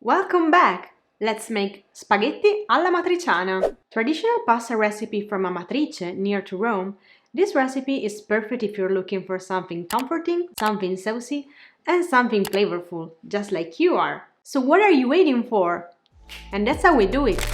Welcome back! Let's make spaghetti alla matriciana. Traditional pasta recipe from Amatrice, near to Rome. This recipe is perfect if you're looking for something comforting, something saucy, and something flavorful, just like you are. So what are you waiting for? And that's how we do it.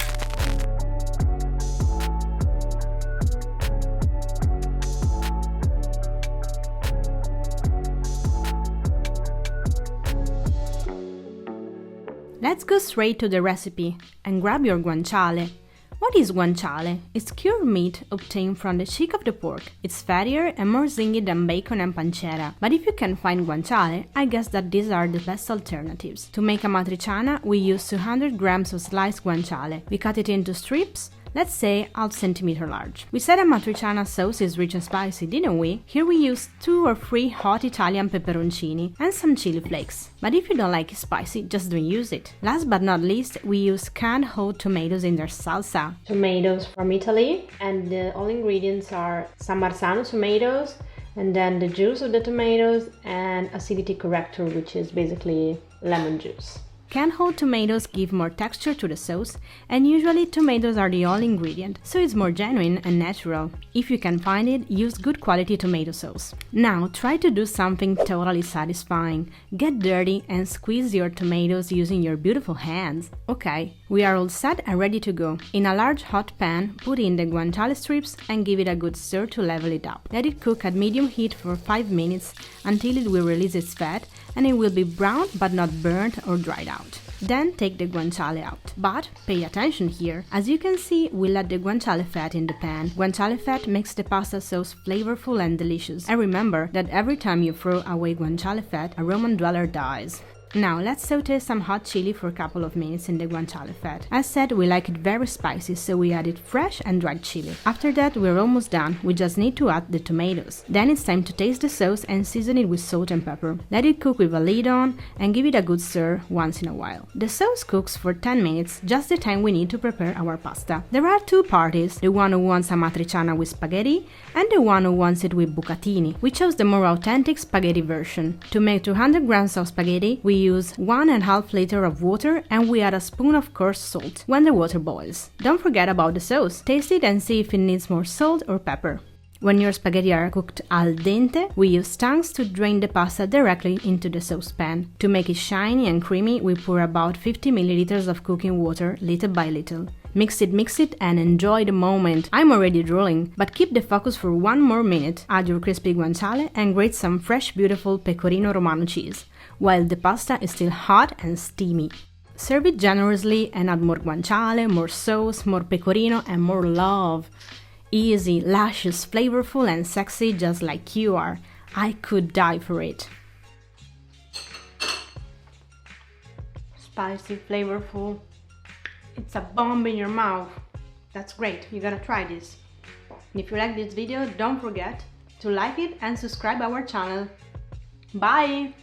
Let's go straight to the recipe and grab your guanciale. What is guanciale? It's cured meat obtained from the cheek of the pork. It's fattier and more zingy than bacon and pancetta. But if you can find guanciale, I guess that these are the best alternatives. To make a matriciana, we use 200 grams of sliced guanciale. We cut it into strips, let's say half centimeter large. We said a matriciana sauce is rich and spicy, didn't we? Here we use 2 or 3 hot Italian pepperoncini and some chili flakes. But if you don't like it spicy, just don't use it. Last but not least, we use canned whole tomatoes in their salsa. Tomatoes from Italy, and the all ingredients are San Marzano tomatoes, and then the juice of the tomatoes and acidity corrector, which is basically lemon juice. Canned whole tomatoes give more texture to the sauce, and usually tomatoes are the only ingredient, so it's more genuine and natural. If you can find it, use good quality tomato sauce. Now try to do something totally satisfying. Get dirty and squeeze your tomatoes using your beautiful hands. Okay, we are all set and ready to go. In a large hot pan, put in the guanciale strips and give it a good stir to level it up. Let it cook at medium heat for 5 minutes until it will release its fat and it will be brown but not burnt or dried out. Then take the guanciale out. But pay attention here. As you can see, we let the guanciale fat in the pan. Guanciale fat makes the pasta sauce flavorful and delicious. And remember that every time you throw away guanciale fat, a Roman dweller dies. Now let's saute some hot chili for a couple of minutes in the guanciale fat. As said, we like it very spicy, so we added fresh and dried chili. After that, we're almost done. We just need to add the tomatoes. Then it's time to taste the sauce and season it with salt and pepper. Let it cook with a lid on and give it a good stir once in a while. The sauce cooks for 10 minutes, just the time we need to prepare our pasta. There are two parties, the one who wants a matriciana with spaghetti and the one who wants it with bucatini. We chose the more authentic spaghetti version. To make 200 grams of spaghetti, we use 1.5 liters of water and we add a spoon of coarse salt when the water boils. Don't forget about the sauce. Taste it and see if it needs more salt or pepper. When your spaghetti are cooked al dente, we use tongs to drain the pasta directly into the saucepan. To make it shiny and creamy, we pour about 50 milliliters of cooking water little by little. Mix it and enjoy the moment. I'm already drooling, but keep the focus for 1 more minute. Add your crispy guanciale and grate some fresh beautiful pecorino romano cheese, while the pasta is still hot and steamy. Serve it generously and add more guanciale, more sauce, more pecorino and more love. Easy, luscious, flavorful and sexy just like you are. I could die for it. Spicy, flavorful. It's a bomb in your mouth. That's great, you gotta try this. And if you like this video, don't forget to like it and subscribe our channel. Bye!